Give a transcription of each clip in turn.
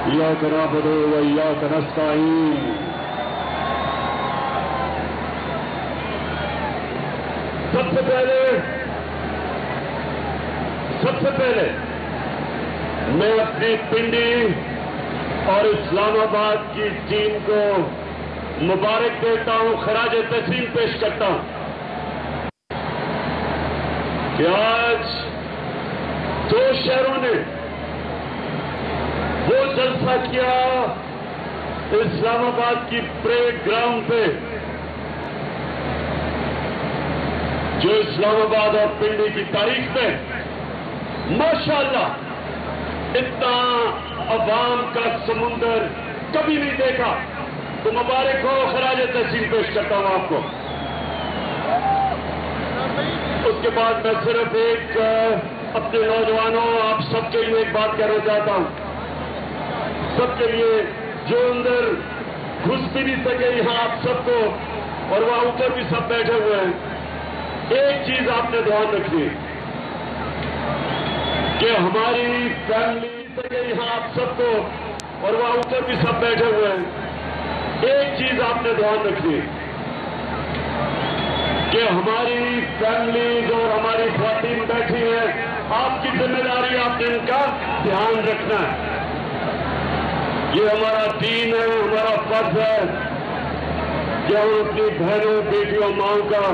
إياك نعبد وإياك نستعين سب سے پہلے میں اپنی پنڈی اور اسلام آباد کی ٹیم کو مبارک دیتا ہوں، خراج تحسین پیش کرتا ہوں کہ آج دو شہروں نے وہ جلسہ کیا اسلام آباد کی پریڈ گراؤنڈ پہ جو اسلام آباد اور پنڈی کی تاریخ میں ماشاءاللہ اتنا عوام کا سمندر کبھی نہیں دیکھا، تو مبارک ہو، خراج تحسین پیش کرتا ہوں آپ کو۔ اس کے بعد میں صرف ایک اپنے نوجوانوں آپ سب کے لیے ایک بات کہنا چاہتا ہوں، سب کے لیے جو اندر گھس بھی نہیں سکے یہاں آپ سب کو، اور وہاں اوپر بھی سب بیٹھے ہوئے ہیں، ایک چیز آپ نے دھیان رکھنی کہ ہماری فیملی سکے یہاں آپ سب کو، اور وہاں اوپر بھی سب بیٹھے ہوئے ہیں، ایک چیز آپ نے دھیان رکھنی کہ ہماری فیملیز اور ہماری خواتین بیٹھی ہیں، آپ کی ذمہ داری آپ نے ان کا دھیان رکھنا ہے۔ یہ ہمارا دین ہے، ہمارا فرض ہے کہ ہم اپنی بہنوں بیٹیوں ماں کا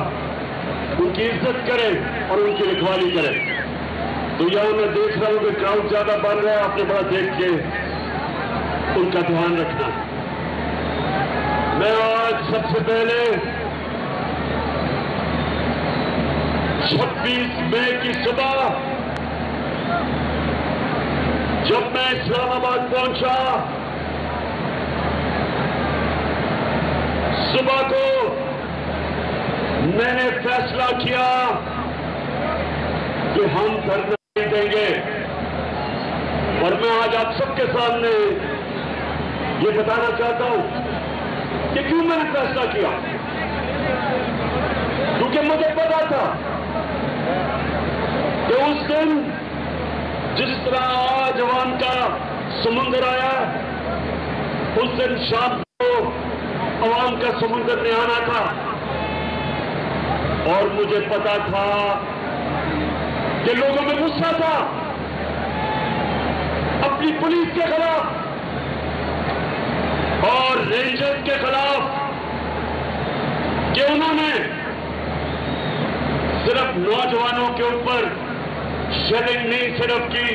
ان کی عزت کریں اور ان کی رکھوالی کریں۔ تو یہاں میں دیکھ رہا ہوں کہ کراؤڈ زیادہ بڑھ رہا ہے، آپ نے بڑا دیکھ کے ان کا دھیان رکھنا۔ میں آج سب سے پہلے 26 مئی کی صبح جب میں اسلام آباد پہنچا، صبح کو میں نے فیصلہ کیا کہ ہم دھرنا نہیں دیں گے، اور میں آج آپ سب کے سامنے یہ بتانا چاہتا ہوں کہ کیوں میں نے فیصلہ کیا، کیونکہ مجھے پتا تھا کہ اس دن جس طرح آج عوام کا سمندر آیا، اس دن شام کو عوام کا سمندر نہیں آنا تھا، اور مجھے پتا تھا کہ لوگوں میں غصہ تھا اپنی پولیس کے خلاف اور رینجر کے خلاف کہ انہوں نے صرف نوجوانوں کے اوپر شیلنگ نہیں صرف کی،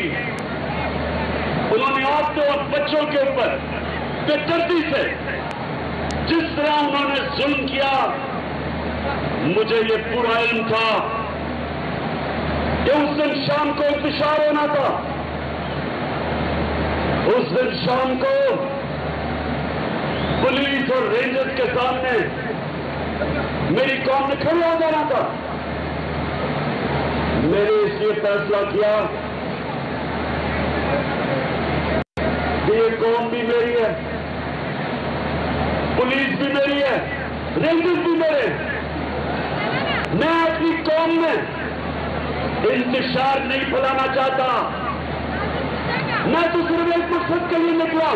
انہوں نے عورتوں اور بچوں کے اوپر بے دردی سے جس طرح انہوں نے ظلم کیا، مجھے یہ پورا علم تھا کہ اس دن شام کو انتشار ہونا تھا، اس دن شام کو پولیس اور رینجر کے سامنے میری قوم نے کھڑے ہو جانا تھا۔ میں نے اس لیے فیصلہ کیا کہ یہ قوم بھی میری ہے، پولیس بھی میری ہے، رینجر بھی میرے، میں اپنی قوم میں انتشار نہیں پھیلانا چاہتا، میں تو صرف ایک مقصد کے لیے نکلا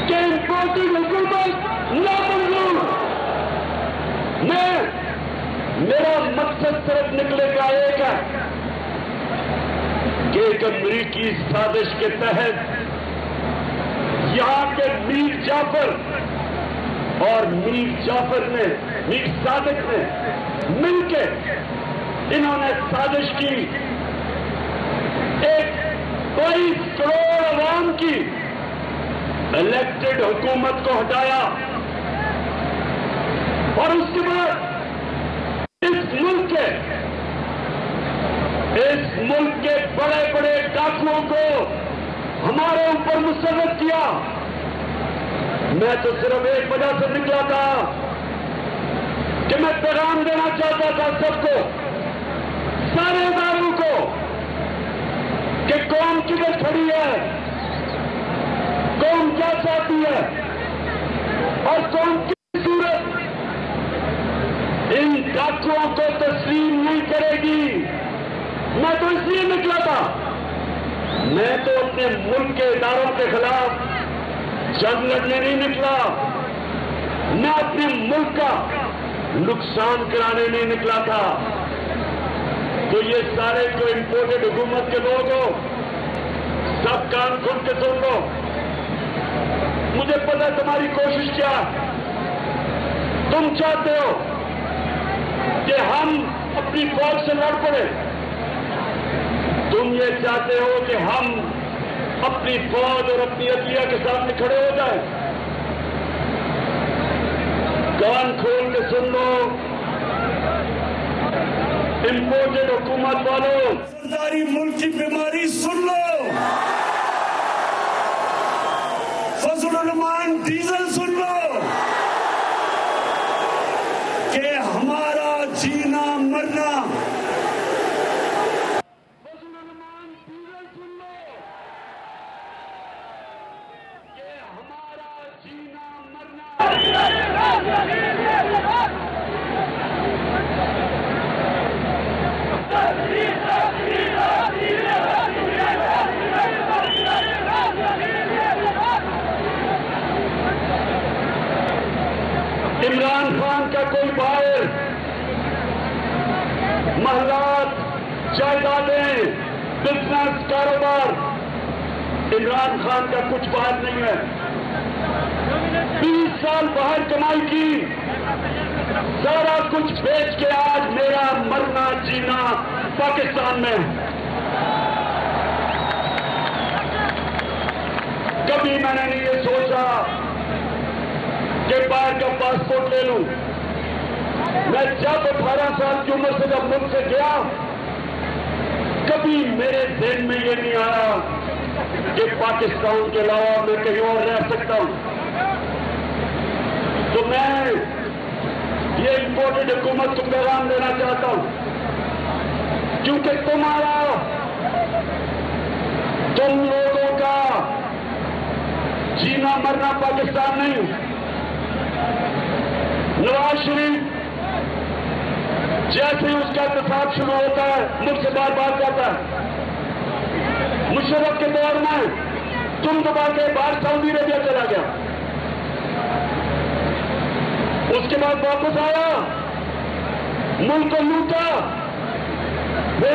کہ امپورٹنگ حکومت نامنظور، میرا مقصد صرف نکلے کا ایک ہے کہ ایک امریکی سازش کے تحت یہاں کے میر جعفر اور میر صادق نے مل کے انہوں نے سازش کی، ایک 22 کروڑ عوام کی الیکٹڈ حکومت کو ہٹایا، اور اس کے بعد اس ملک کے بڑے بڑے ڈاکوؤں کو ہمارے اوپر مسلط کیا۔ میں تو صرف ایک وجہ سے نکلا تھا کہ میں پیغام دینا چاہتا تھا سب کو، سارے اداروں کو، کہ قوم کدھر کھڑی ہے، قوم کیا چاہتی ہے، اور قوم کس صورت ان ڈاکوؤں کو تسلیم نہیں کرے گی۔ میں تو اس لیے نکلا تھا میں تو اپنے ملک کے اداروں کے خلاف جنگ لڑنے نہیں نکلا، میں اپنے ملک کا نقصان کرانے نہیں نکلا تھا۔ تو یہ سارے جو امپورٹڈ حکومت کے لوگ ہو، سب کان کھول کے سن لو، مجھے پتا تمہاری کوشش کیا، تم چاہتے ہو کہ ہم اپنی فوج سے لڑ پڑے، تم یہ چاہتے ہو کہ ہم اپنی فوج اور اپنی عدلیہ کے سامنے کھڑے ہو جائیں۔ کان کھول کے سن لو امپورٹڈ حکومت والوں، سرداری ملک کی بیماری سن لو، فضل الرحمان ڈیزل سن لو کہ ہمارا جینا مرنا، فضل الرحمان ڈیزل سن لو کہ ہمارا جینا مرنا۔ عمران خان کا کوئی باہر محلات، جائیدادیں، بزنس، کاروبار، عمران خان کا کچھ باہر نہیں ہے۔ 20 سال باہر کمائی کی، سارا کچھ بیچ کے آج میرا مرنا جینا پاکستان میں۔ کبھی میں نے نہیں یہ سوچا کہ باہر کا پاسپورٹ لے لوں۔ میں جب 18 سال کی عمر سے جب ملک سے گیا، کبھی میرے ذہن میں یہ نہیں آیا کہ پاکستان کے علاوہ میں کہیں اور رہ سکتا ہوں۔ تو میں یہ امپورٹڈ حکومت کو پیغام دینا چاہتا ہوں، کیونکہ تم لوگوں کا جینا مرنا پاکستان نہیں۔ نواز شریف جیسے ہی اس کا اتفاق شروع ہوتا ہے ملک سے بار بار جاتا ہے۔ مشرف کے دور میں تم دبا کے باہر سعودی عربیہ چلا گیا، اس کے بعد واپس آیا، ملک کو لوٹا، پھر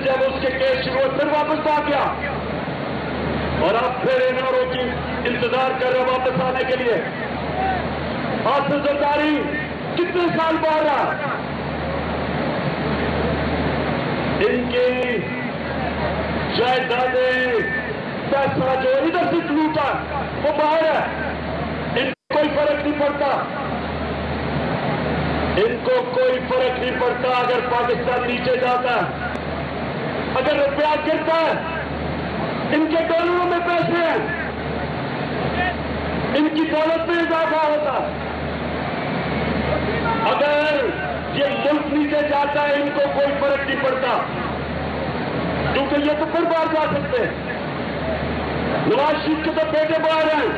جب اس کے کیس شروع ہوئے پھر واپس آ گیا، اور اب پھر انہوں کی انتظار کر رہے واپس آنے کے لیے۔ حافظ زرداری کتنے سال باہر رہا، ان کی جائیدادیں، پیسہ جو ادھر سے لوٹا وہ باہر ہے، ان کو کوئی فرق نہیں پڑتا، ان کو کوئی فرق نہیں پڑتا اگر پاکستان نیچے جاتا ہے، اگر روپیہ گرتا ہے، ان کے ڈالروں میں پیسے ہیں، ان کی دولت میں اضافہ ہوتا ہے۔ اگر یہ ملک نیچے جاتا ہے ان کو کوئی فرق نہیں پڑتا، کیونکہ یہ تو پھر باہر جا سکتے ہیں۔ نواز شریف کے تو بیٹے باہر ہیں،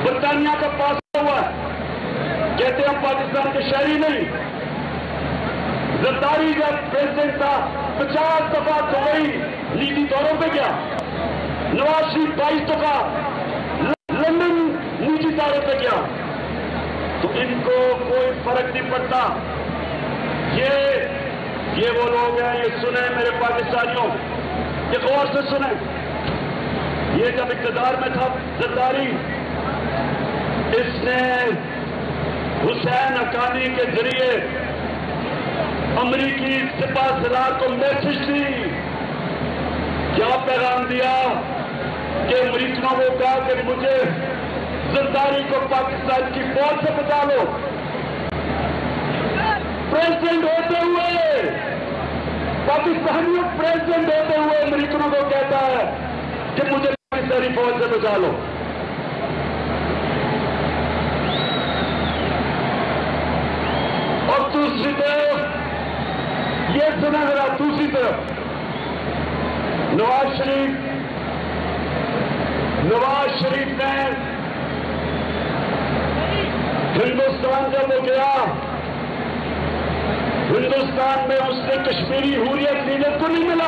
برطانیہ کا پاس ہوا ہے، کہتے ہیں ہم پاکستان کے شہری نہیں۔ زرداری جب پریزیڈنٹ تھا 50 دفعہ دبئی نیتی دوروں پہ گیا، نواز شریف 22 دفعہ لندن نیتی دوروں پہ گیا، تو ان کو کوئی فرق نہیں پڑتا۔ یہ وہ لوگ ہیں، یہ سنیں میرے پاکستانیوں، یہ غور سے سنیں۔ یہ جب اقتدار میں تھا زرداری، اس نے حسین حقانی کے ذریعے امریکی سپاہ سالار کو میسج دی، کیا پیغام دیا کہ امریکنوں کو کہا کہ مجھے زرداری کو پاکستان کی فوج سے بچا لو۔ پریزیڈنٹ ہوتے ہوئے، پاکستانیوں پریزیڈنٹ ہوتے ہوئے امریکنوں کو کہتا ہے کہ مجھے پاکستانی فوج سے بچا لو۔ اور دوسری طرف یہ سنا ذرا، دوسری طرف نواز شریف نے ہندوستان جب وہ گیا، ہندوستان میں اس نے کشمیری حریت لیڈر کو نہیں ملا،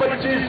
25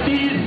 30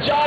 4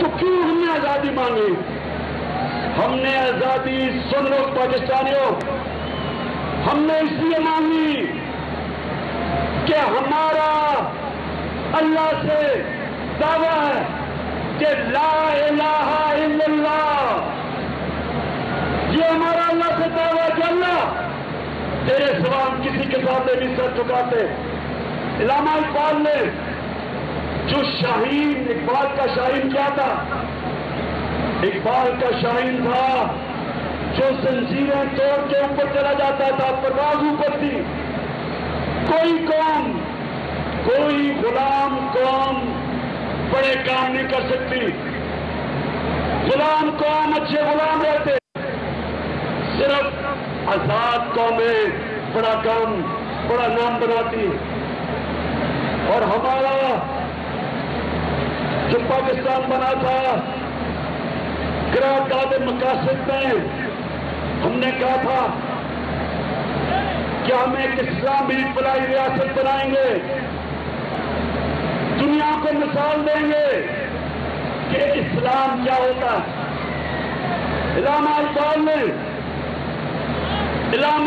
تو کیوں ہم نے آزادی مانگی؟ ہم نے آزادی، سن لو پاکستانیوں، ہم نے اس لیے مانگی کہ ہمارا اللہ سے دعویٰ ہے کہ لا الہ الا اللہ، یہ ہمارا اللہ سے دعویٰ ہے کہ اللہ تیرے سوا ہم کسی کے سامنے نہیں سر جھکاتے۔ علامہ اقبال نے جو شاہین، اقبال کا شاہین کیا تھا؟ اقبال کا شاہین تھا جو زنجیریں توڑ کے اوپر چلا جاتا تھا، پرواز اوپر تھی۔ کوئی قوم، کوئی غلام قوم بڑے کام نہیں کر سکتی، غلام قوم اچھے غلام رہتے، صرف آزاد قومیں بڑا کام، بڑا نام بناتی۔ اور ہمارا جو پاکستان بنا تھا، قرارداد مقاصد میں ہم نے کہا تھا کہ ہم ایک اسلامی فلاحی ریاست بنائیں گے، دنیا کو مثال دیں گے کہ اسلام کیا ہوتا ہے۔ علامہ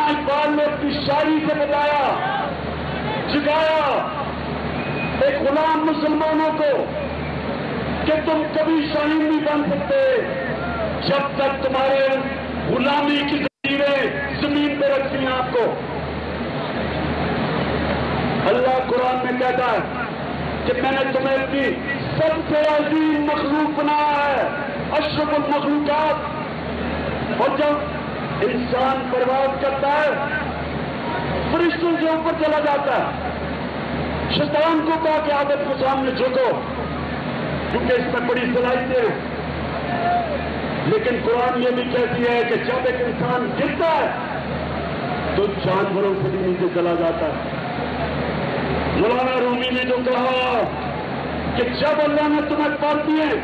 اقبال نے اپنی شاعری سے بتایا، جگایا ایک غلام مسلمانوں کو کہ تم کبھی شاہین نہیں بن سکتے جب تک تمہارے غلامی کی زنجیریں زمین پہ رکھتی ہیں آپ کو۔ اللہ قرآن میں کہتا ہے کہ میں نے تمہیں اپنی سب سے عظیم مخلوق بنایا ہے، اشرف المخلوقات۔ اور جب انسان پرواز کرتا ہے، فرشتوں کے اوپر چلا جاتا ہے، شیطان کو کہا کہ عادت کو سامنے جھکو کیونکہ اس میں بڑی صلاحیتیں ہیں۔ لیکن قرآن یہ بھی کہتی ہے کہ جب ایک انسان گرتا ہے تو جانوروں سے بھی نیچے چلا جاتا ہے۔ مولانا رومی نے جو کہا کہ جب اللہ نے تمہیں پال دیے،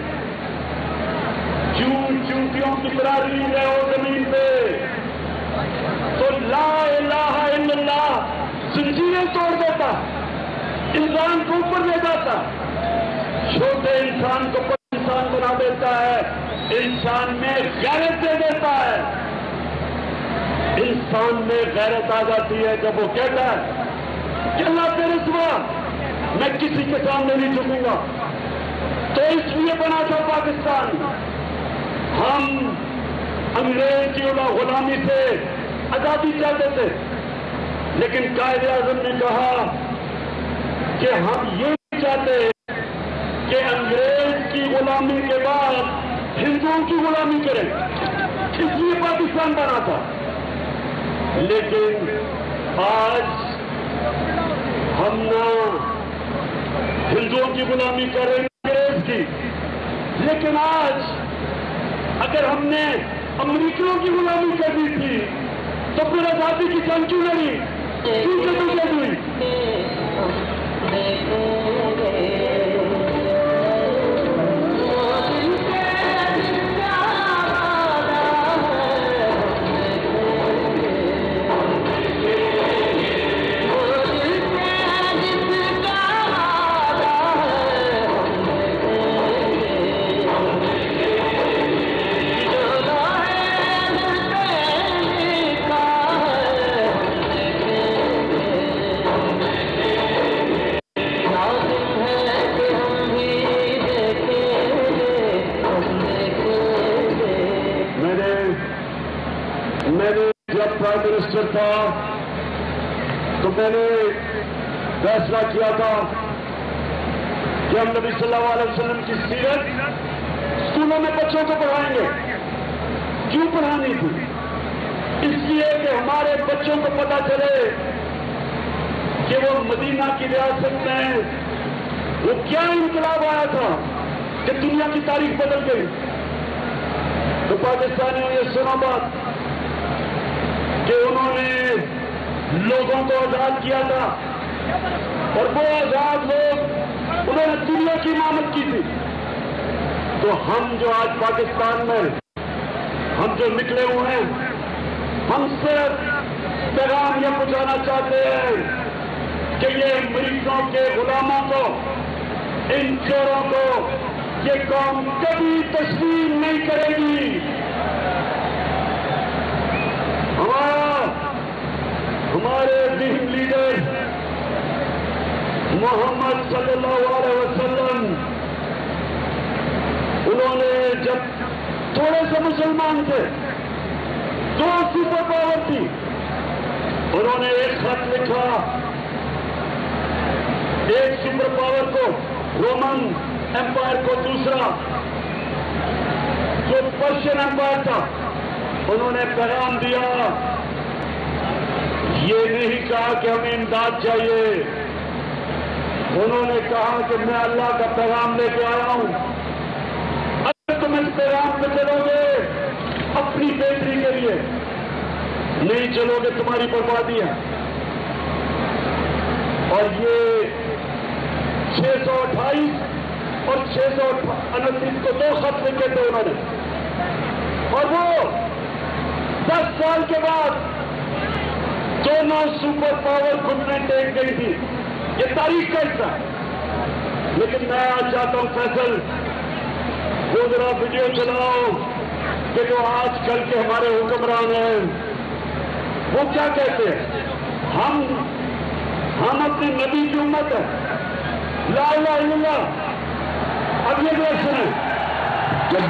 چونٹیوں کی طرح ریل رہے ہو زمین پہ، تو لا الہ الا اللہ زنجیریں توڑ دیتا، انسان کو اوپر لے جاتا، چھوٹے انسان کو بڑا انسان بنا دیتا ہے، انسان میں غیرت دے دیتا ہے۔ انسان میں غیرت آ جاتی ہے جب وہ کہتا ہے کہ اللہ تیرے سوا میں کسی کے سامنے نہیں جھکوں گا۔ تو اس لیے بنا تھا پاکستان، ہم انگریز کی غلامی سے آزادی چاہتے تھے، لیکن قائد اعظم نے کہا کہ ہم یہ نہیں چاہتے کہ انگریز کی غلامی کے بعد ہندوؤں کی غلامی کریں، اس لیے پاکستان بنا تھا۔ لیکن آج ہم نہ ہندوؤں کی غلامی کر رہے ہیں انگریز کی، لیکن آج اگر ہم نے امریکیوں کی غلامی کر دی تھی تو پھر آزادی کی جنگ کیوں لڑی، کیوں جدوجہد ہوئی؟ منسٹر تھا تو میں نے فیصلہ کیا تھا کہ ہم نبی صلی اللہ علیہ وسلم کی سیرت اسکولوں میں بچوں کو پڑھائیں گے۔ کیوں پڑھانی تھی؟ اس لیے کہ ہمارے بچوں کو پتا چلے کہ وہ مدینہ کی ریاست میں وہ کیا انقلاب آیا تھا کہ دنیا کی تاریخ بدل گئی۔ تو پاکستانیوں یہ سنا بات کہ انہوں نے لوگوں کو آزاد کیا تھا اور وہ آزاد لوگ انہوں نے دنیا کی امامت کی تھی۔ تو ہم جو آج پاکستان میں ہم جو نکلے ہوئے ہیں، ہم صرف پیغام یہ پہنچانا چاہتے ہیں کہ یہ مریضوں کے غلاموں کو، ان چوروں کو یہ قوم کبھی تسلیم نہیں کرے گی. ہمارے دین لیڈر محمد صلی اللہ علیہ وسلم، انہوں نے جب تھوڑے سے مسلمان تھے، 2 سپر پاور تھی، انہوں نے ایک خط لکھا ایک سپر پاور کو، رومن ایمپائر کو، دوسرا جو پرشین ایمپائر تھا، انہوں نے پیغام دیا. یہ نہیں کہا کہ ہمیں امداد چاہیے، انہوں نے کہا کہ میں اللہ کا پیغام لے کے آیا ہوں، اگر تم اس پیغام پہ چلو گے اپنی بہتری کے لیے، نہیں چلو گے تمہاری بربادی ہے. اور یہ 628 اور 629 کو 2 خط لکھے تھے انہوں نے، اور وہ 10 سال کے بعد دونوں سپر پاور گھٹنے ٹیک گئی تھی. یہ تاریخ کا حصہ ہے. لیکن میں آج چاہتا ہوں فیصل، وہ ذرا ویڈیو چلاؤ کہ جو آج کل کے ہمارے حکمران ہیں وہ کیا کہتے ہیں. ہم اپنے نبی کی امت ہے، لا الہ الا اللہ. اب یہ بات سنیں، جب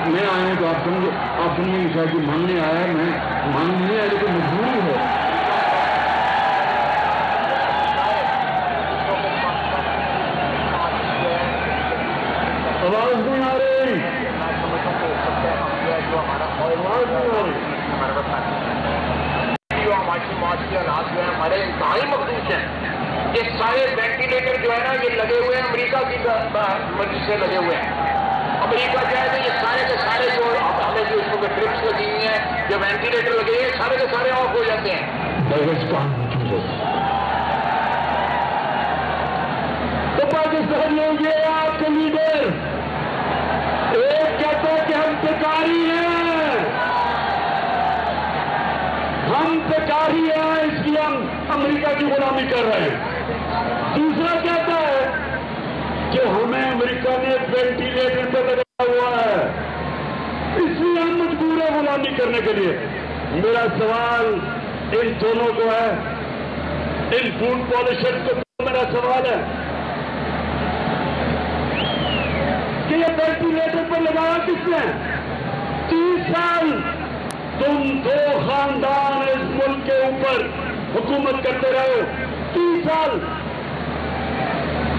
میں آیا ہوں تو آپ سمجھے شاید ماننے آیا، میں ماننے نہیں آیا لیکن مجبوری ہے. آواز نہیں آ رہی، آواز نہیں آ رہی. معاشی حالات جو ہیں ہمارے انتہائی مخصوص ہیں. یہ سارے وینٹیلیٹر جو ہے نا یہ لگے ہوئے ہیں امریکہ کی مرضی سے لگے ہوئے ہیں. امریکہ جو ہے نا یہ سارے کے سارے جو ہمیں جو اس کو ٹرپس لگی ہوئی ہیں، جو وینٹیلیٹر لگے ہیں، سارے کے سارے آف ہو جاتے ہیں. تو پاکستانیوں یہ آپ کے لیڈر ایک کہتے ہیں کہ ہم بیکاری ہیں، ہم بیکاری ہیں اس لیے ہم امریکہ کی غلامی کر رہے ہیں. دوسرا کہتا ہے کہ ہمیں امریکہ نے وینٹیلیٹر پہ لگا ہوا ہے اس لیے ہم مجبور ہیں غلامی کرنے کے لیے. میرا سوال ان دونوں کو ہے، ان فوڈ پالیشر کو میرا سوال ہے کہ یہ وینٹیلیٹر پر لگایا کس نے؟ 30 سال تم 2 خاندان اس ملک کے اوپر حکومت کرتے رہے. 30 سال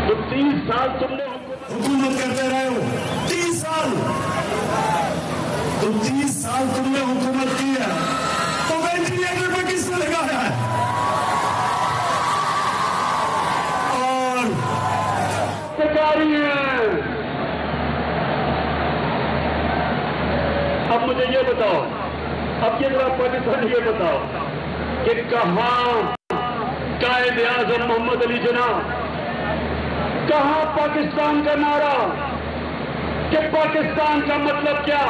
تو 30 سال تم نے حکومت کرتے رہے ہو. 30 سال تو 30 سال تم نے حکومت کی ہے، تو وینٹیلیٹر پہ کس نے لگایا ہے؟ اور بیکاری ہیں. اب مجھے یہ بتاؤ، اب یہ ذرا پاکستان یہ بتاؤ کہ کہاں قائد اعظم محمد علی جناح، کہاں پاکستان کا نعرہ کہ پاکستان کا مطلب کیا،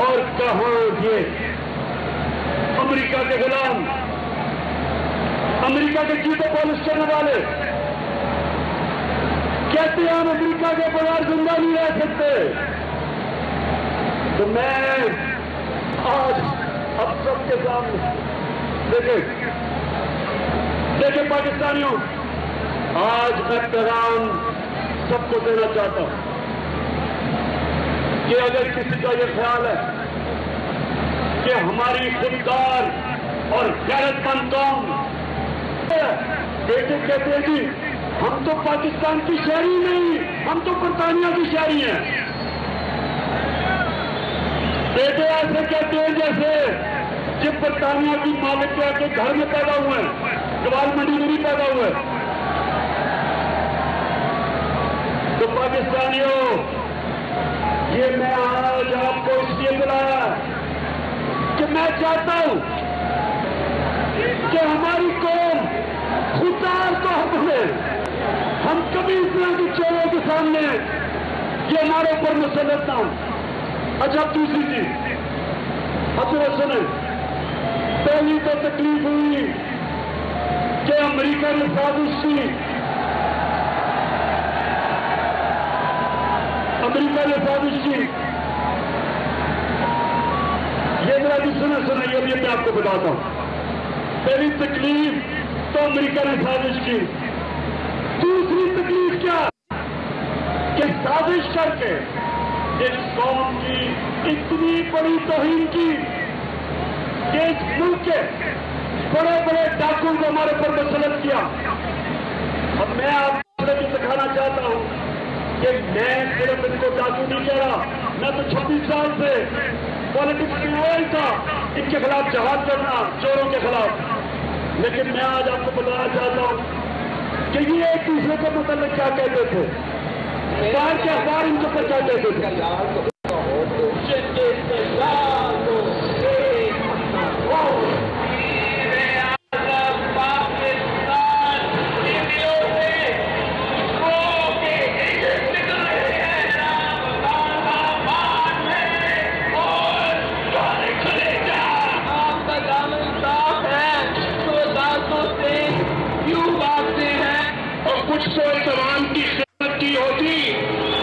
اور کہاں یہ امریکہ کے غلام، امریکہ کے جوتے پالش کرنے والے کہتے ہیں ہم امریکہ کے بغیر زندہ نہیں رہ سکتے. تو میں آج اب سب کے سامنے دیکھیں پاکستانیوں، آج میں پیغام سب کو دینا چاہتا ہوں کہ اگر کسی کا یہ خیال ہے کہ ہماری خوددار اور غیرت مند قوم بیٹے کہتے ہیں جی ہم تو پاکستان کی شہری نہیں، ہم تو برطانیہ کی شہری ہیں. بیٹے ایسے کہتے ہیں جیسے کہ برطانیہ کی مالک کے گھر میں پیدا ہوئے ہیں، جوال منڈی میں نہیں پیدا ہوئے. تو پاکستانیوں، یہ میں آج آپ کو اس لیے بلایا کہ میں چاہتا ہوں کہ ہماری قوم خوددار تو ہم کبھی اس طرح کی چوروں کے سامنے یہ ہمارے اوپر مسلط نہ ہوں. اچھا دوسری چیز، اب ذرا سنیں، پہلی تو تکلیف ہوئی کہ امریکہ نے سازش کی امریکہ نے سازش کی. یہ میرا بھی سنا یہ میں آپ کو بتاتا ہوں. پہلی تکلیف تو امریکہ نے سازش کی. دوسری تکلیف کیا کہ سازش کر کے اس قوم کی اتنی بڑی توہین کی کہ اس ملک کے بڑے بڑے ڈاکوں کو ہمارے پر مسلط کیا. اب میں آپ کو بھی سکھانا چاہتا ہوں کہ میں صرف ان کو ڈاکو نہیں کہہ رہا. میں تو 26 سال سے پالیٹکس میں آیا تھا ان کے خلاف جہاد کرنا, چوروں کے خلاف. لیکن میں آج آپ کو بتانا چاہتا ہوں کہ یہ ایک دوسرے کو متعلق کیا کہتے تھے, باہر کے اخبار ان کے اوپر کیا کہتے تھے. کچھ تو تمام کی خدمت کی ہوتی,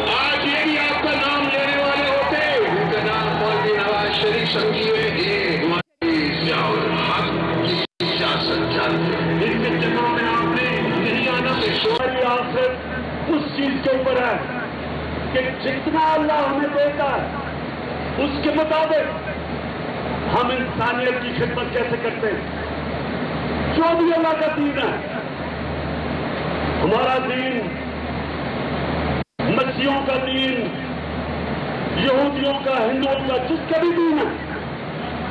آج یہ بھی آپ کا نام لینے والے ہوتے. ان کا نام مولوی نواز شریف سمجھیے یہ ہماری ضیاء الحق کی سیاست جانتے ہیں. ان کے جگہوں میں آپ نے نہیں آنا. ہماری آخرت اس چیز کے اوپر ہے کہ جتنا اللہ ہمیں دیتا ہے اس کے مطابق ہم انسانیت کی خدمت کیسے کرتے ہیں. جو بھی اللہ کا دین ہے, ہمارا دین, مسیحوں کا دین, یہودیوں کا, ہندوؤں کا, جس کا بھی دین ہے,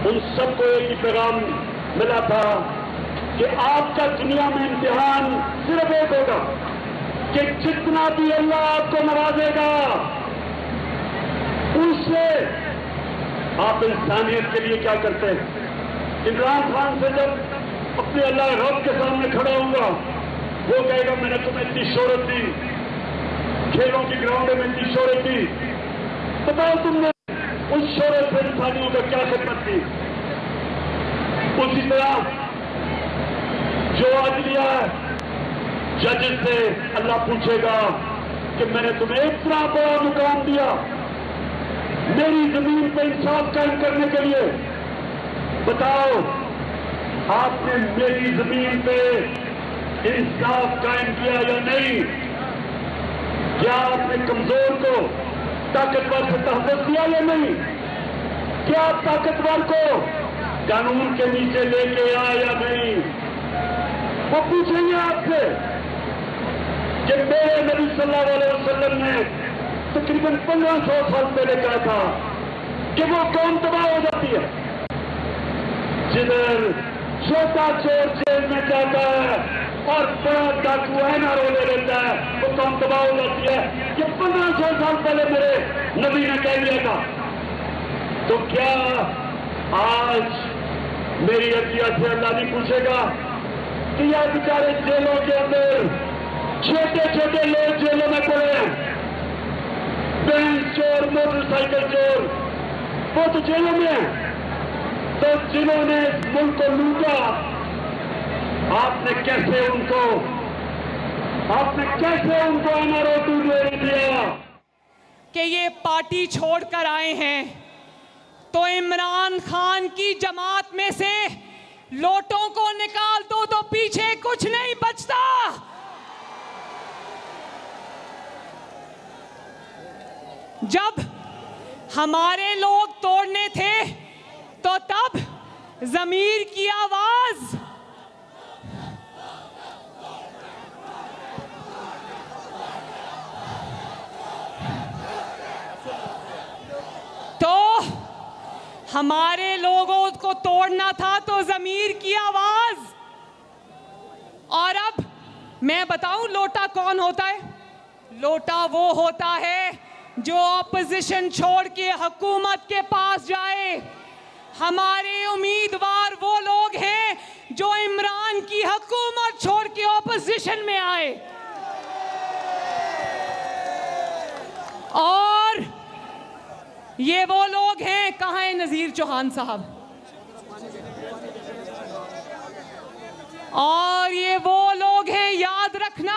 ان سب کو ایک ہی پیغام ملا تھا کہ آپ کا دنیا میں امتحان صرف ایک ہوگا کہ جتنا بھی اللہ آپ کو نوازے گا اس سے آپ انسانیت کے لیے کیا کرتے ہیں. عمران خان سے جب اپنے اللہ رب کے سامنے کھڑا ہوں گا, وہ کہے گا میں نے تمہیں اتنی شہرت دی, کھیلوں کی گراؤنڈ میں اتنی شہرت دی, بتاؤ تم نے اس شہرت سے انسانیوں کا کیا خدمت کی. اسی طرح جو عدلیہ ہے, ججز سے اللہ پوچھے گا کہ میں نے تمہیں اتنا بڑا مقام دیا میری زمین پہ انصاف قائم کرنے کے لیے, بتاؤ آپ نے میری زمین پہ انصاف قائم کیا یا نہیں. کیا آپ نے کمزور کو طاقتور سے تحفظ دیا یا نہیں. کیا آپ طاقتور کو قانون کے نیچے لے کے آیا یا نہیں. وہ پوچھیں گے آپ سے کہ میرے نبی صلی اللہ علیہ وسلم نے تقریباً 1500 سال پہلے کہا تھا کہ وہ قوم تباہ ہو جاتی ہے جدھر چھوٹا چور جیل میں جاتا ہے اور بڑا ڈاکو اینا رولے لیتا ہے, وہ قوم تباہ ہو جاتی ہے. یہ 1500 سال پہلے میرے نبی نے کہہ دیا تھا. تو کیا آج میری عطیہ سے اللہ نہیں پوچھے گا کہ یہ بیچارے جیلوں کے اندر چھوٹے چھوٹے لوگ جیلوں میں پڑے ہیں, بینک چور, موٹر سائیکل چور, وہ تو جیلوں میں ہیں. تو جنہوں نے اس ملک کو لوٹا, آپ نے کیسے ان کو NRO دے دیا کہ یہ پارٹی چھوڑ کر آئے ہیں تو عمران خان کی جماعت میں سے لوٹوں کو نکال دو تو پیچھے کچھ نہیں بچتا. جب ہمارے لوگ توڑنے تھے تو تب ضمیر کی آواز تو ہمارے لوگوں کو توڑنا تھا تو ضمیر کی آواز. اور اب میں بتاؤں لوٹا کون ہوتا ہے. لوٹا وہ ہوتا ہے جو اپوزیشن چھوڑ کے حکومت کے پاس جائے. ہمارے امیدوار وہ لوگ ہیں جو عمران کی حکومت چھوڑ کے اپوزیشن میں آئے. اور یہ وہ لوگ ہیں, کہاں ہے نذیر چوہان صاحب, اور یہ وہ لوگ ہیں, یاد رکھنا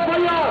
FIR।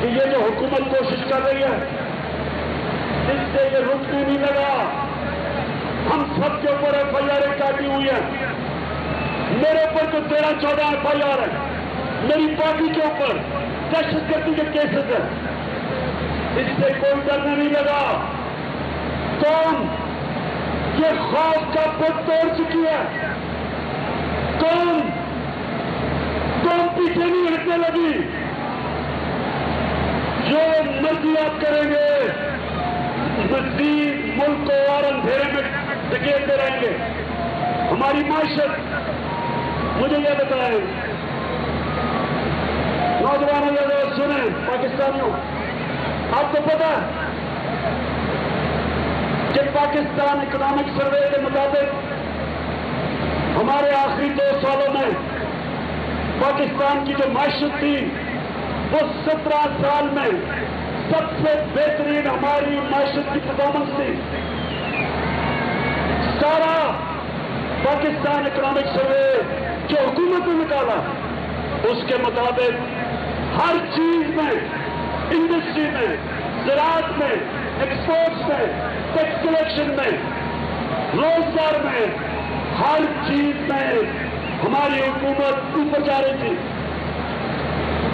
کہ یہ جو حکومت کوشش کر رہی ہے اس سے یہ رکنے نہیں لگا. ہم سب کے اوپر ایف آئی آر کاٹی ہوئی ہے. میرے اوپر تو 13-14 ایف آئی آر ہے. میری پارٹی کے اوپر دہشت گردی کے کیسز ہیں. اس سے کوئی ڈرنا نہیں لگا. کون یہ خوف کا پت توڑ چکی ہے؟ کون پیچھے نہیں ہٹنے لگی؟ جو مرضی آپ کریں گے مزید ملک کو اور اندھیرے میں دھکیلتے رہیں گے. ہماری معاشرت، مجھے یہ بتائیں نوجوانوں یہ سنیں پاکستانیوں، آپ کو پتا ہے کہ پاکستان اکنامک سروے کے مطابق ہمارے آخری 2 سالوں میں پاکستان کی جو معیشت تھی وہ 17 سال میں سب سے بہترین ہماری معیشت کی پرفارمنس تھی. سارا پاکستان اکنامک سروے جو حکومت نے نکالا اس کے مطابق ہر چیز میں، انڈسٹری میں، زراعت میں، ایکسپورٹس میں، ٹیکس کلیکشن میں، روزگار میں، ہر چیز میں ہماری حکومت اوپر جا رہی تھی.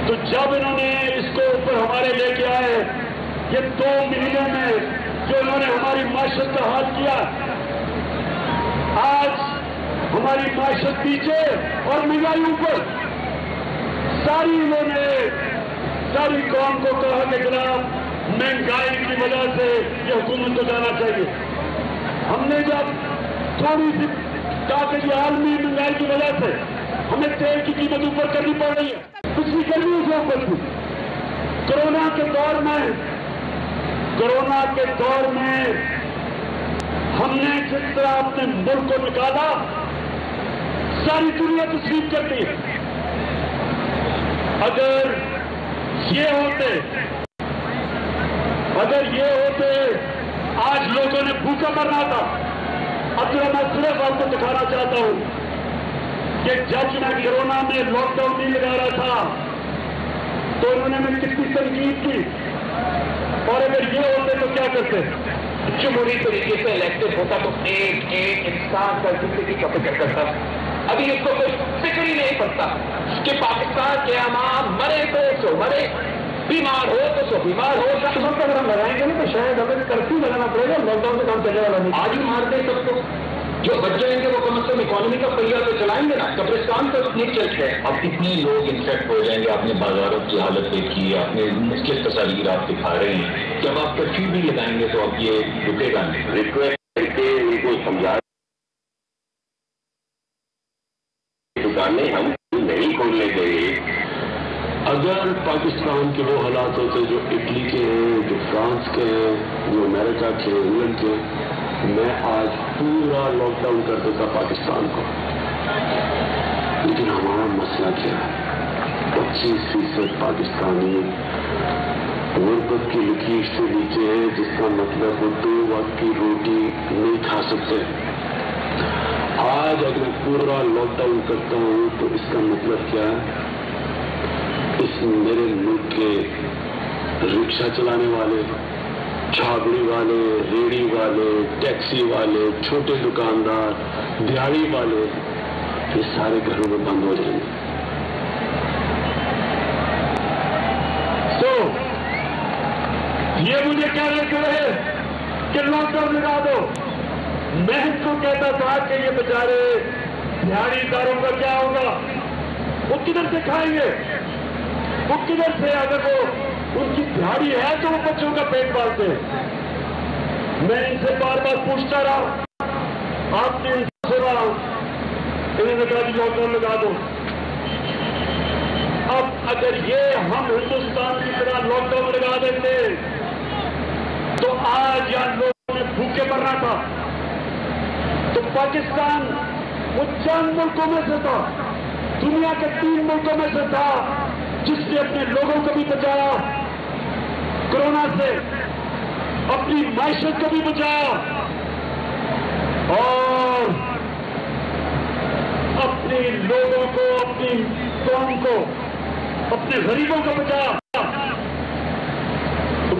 تو جب انہوں نے اس کو اوپر ہمارے لے کے آئے، یہ 2 مہینے میں جو انہوں نے ہماری معیشت کا حال کیا، آج ہماری معیشت پیچھے اور مہنگائی اوپر. انہوں نے ساری قوم کو کہا کہ جناب مہنگائی کی وجہ سے یہ حکومت کو جانا چاہیے. ہم نے جب تھوڑی سی کہا کہ یہ عالمی مہنگائی کی وجہ سے ہمیں تیل کی قیمت اوپر کرنی پڑ رہی ہے، پچھلی گرمیوں سے اوپر تھی. کورونا کے دور میں ہم نے جس طرح اپنے ملک کو نکالا ساری دنیا تسلیم کرتی ہے. اگر یہ ہوتے آج لوگوں نے بھوکا مرنا تھا. اب میں صرف آپ کو دکھانا چاہتا ہوں کہ جب میں کورونا میں لاک ڈاؤن نہیں لگا رہا تھا تو انہوں نے مجھے کتنی تنقید کی، اور اگر یہ ہوتے تو کیا کرتے؟ جمہوری طریقے سے الیکٹڈ ہوتا تو ایک انسان کا زندگی کا فکر کرتا. ابھی اس کو کوئی فکر ہی نہیں پڑتا کہ پاکستان کے عوام مرے تو سو مرے، بیمار ہو تو سو بیمار ہو. سب اگر ہم لگائیں گے نا تو شاید ہمیں کرفیو لگانا پڑے گا. لاک ڈاؤن سے کام چلنے والا نہیں. آج ہی مار دیں سب کو، جو بچ جائیں گے وہ کم از کم اکانومی کا پہیا تو چلائیں گے نا. قبرستان تو نہیں چلتے. اب کتنے لوگ انفیکٹ ہو جائیں گے. آپ نے بازاروں کی حالت دیکھی، آپ نے مشکل تصاویر آپ دکھا رہے ہیں. جب آپ کرفیو بھی لگائیں گے تو اب یہ رکے گا نہیں. ریکویسٹ کر کے ان کو سمجھا دکانیں ہم نہیں کھولنے دیں گے. اگر پاکستان کے وہ حالات ہوتے جو اٹلی کے ہیں، جو فرانس کے ہیں، جو امریکہ کے، انگلینڈ کے، میں آج پورا لاک ڈاؤن کر دیتا پاکستان کو. لیکن ہمارا مسئلہ کیا ہے؟ 25% پاکستانی غربت کی لکیر سے نیچے ہے، جس کا مطلب وہ 2 وقت کی روٹی نہیں کھا سکتے. آج اگر میں پورا لاک ڈاؤن کرتا ہوں تو اس کا مطلب کیا ہے؟ اس میرے ملک کے رکشہ چلانے والے، چھابڑی والے، ریڑھی والے، ٹیکسی والے، چھوٹے دکاندار، دیہڑی والے، یہ سارے گھروں میں بند ہو جائیں گے. یہ مجھے کہہ رہے کہ لاک ڈاؤن لگا دو. میں اس کو کہتا تھا کہ یہ بیچارے دیہڑی داروں کا کیا ہوگا؟ وہ کدھر سے کھائیں گے؟ وہ کدھر سے؟ اگر وہ ان کی دیہڑی ہے تو وہ بچوں کا پیٹ پالتے ہیں. میں ان سے بار بار پوچھتا رہا، آپ نے سنا، انہوں نے کہا کہ لاک ڈاؤن لگا دو. اب اگر یہ ہم ہندوستان کی طرح لاک ڈاؤن لگا دیتے تو آج یہاں لوگوں نے بھوکے مرنا تھا. تو پاکستان وہ چند ملکوں میں سے تھا، دنیا کے 3 ملکوں میں سے تھا جس نے اپنے لوگوں کو بھی بچایا کورونا سے، اپنی معیشت کو بھی بچایا، اور اپنے لوگوں کو، اپنی قوم کو، اپنے غریبوں کو بچایا.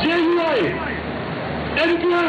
JUI NPN,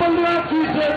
15%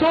2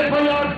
FIR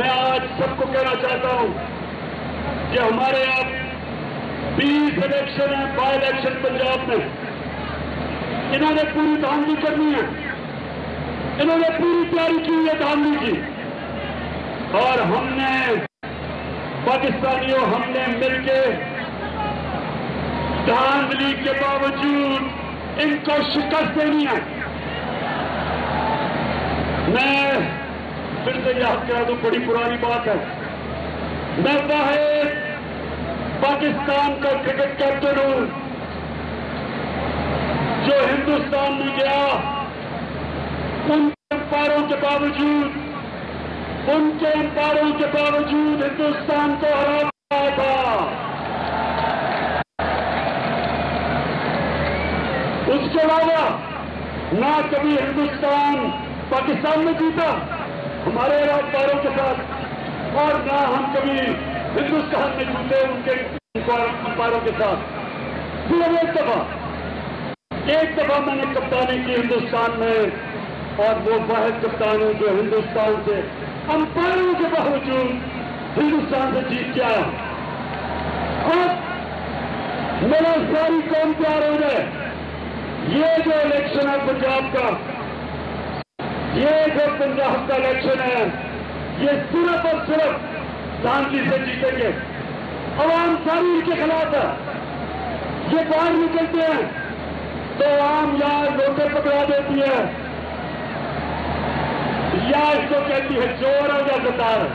میں آج سب کو کہنا چاہتا ہوں کہ ہمارے اب 20 الیکشن ہیں، بائی الیکشن پنجاب میں، انہوں نے پوری دھاندلی کرنی ہے، انہوں نے پوری تیاری کی ہے دھاندلی کی، اور ہم نے پاکستانیوں ہم نے مل کے دھاندلی کے باوجود ان کو شکست دینی ہے۔ میں پھر سے یاد کرا دوں، بڑی پرانی بات ہے، میں واحد پاکستان کا کرکٹ کیپٹن ہوں جو ہندوستان میں گیا ان کے امپائروں کے باوجود ہندوستان کو ہرا پایا تھا۔ اس کے علاوہ نہ کبھی ہندوستان پاکستان میں جیتا ہمارے امپائروں کے ساتھ، اور نہ ہم کبھی ہندوستان میں جیتے ان کے امپائروں کے ساتھ۔ صرف ایک دفعہ میں نے کپتانی کی ہندوستان میں، اور وہ واحد کپتان ہوں جو ہندوستان سے امپائروں کے باوجود ہندوستان سے جیت کے آیا۔ اب میرا ساری قوم تیار ہو جائے، یہ جو الیکشن ہے پنجاب کا، یہ جو پنجاب کا الیکشن ہے، یہ صرف اور صرف دھاندلی سے جیتیں گے۔ عوام ساری ان کے خلاف ہے، یہ باہر نکلتے ہیں تو عوام یا لوٹے پکڑا دیتی ہے، یا اس کو کہتی ہے چور ہے یا غدار ہے۔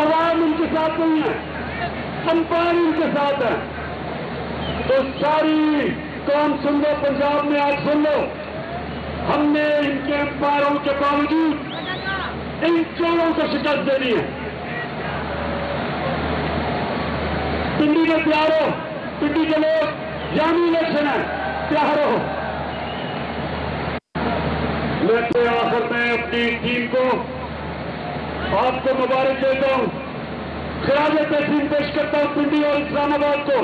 عوام ان کے ساتھ نہیں ہے، امپائر ان کے ساتھ ہے۔ تو ساری قوم سن لو، پنجاب میں آج سن لو، ہم نے ان کے امپائروں کے باوجود ان چوروں کو شکست دینی ہے۔ پنڈی میں تیار ہو، پنڈی کے لوگ، یعنی الیکشن ہے، تیار ہو۔ میں تو آخر میں اپنی ٹیم کو آپ کو مبارک دیتا ہوں، خراج تحسین پیش کرتا ہوں پنڈی اور اسلام آباد کو،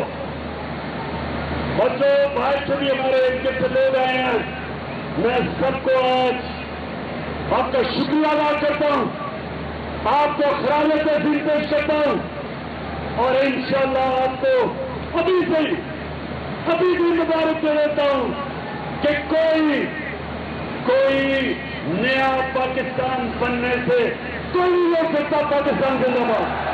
اور جو بھائی سے بھی ہمارے ان سے لوگ آئے ہیں، میں سب کو آج آپ کا شکریہ ادا کرتا ہوں، آپ کو خراج تحسین پیش کرتا ہوں، اور انشاءاللہ آپ کو ابھی بھی مبارک دے دیتا ہوں کہ کوئی نیا پاکستان بننے سے کوئی نہیں ہو سکتا۔ پاکستان زندہ باد۔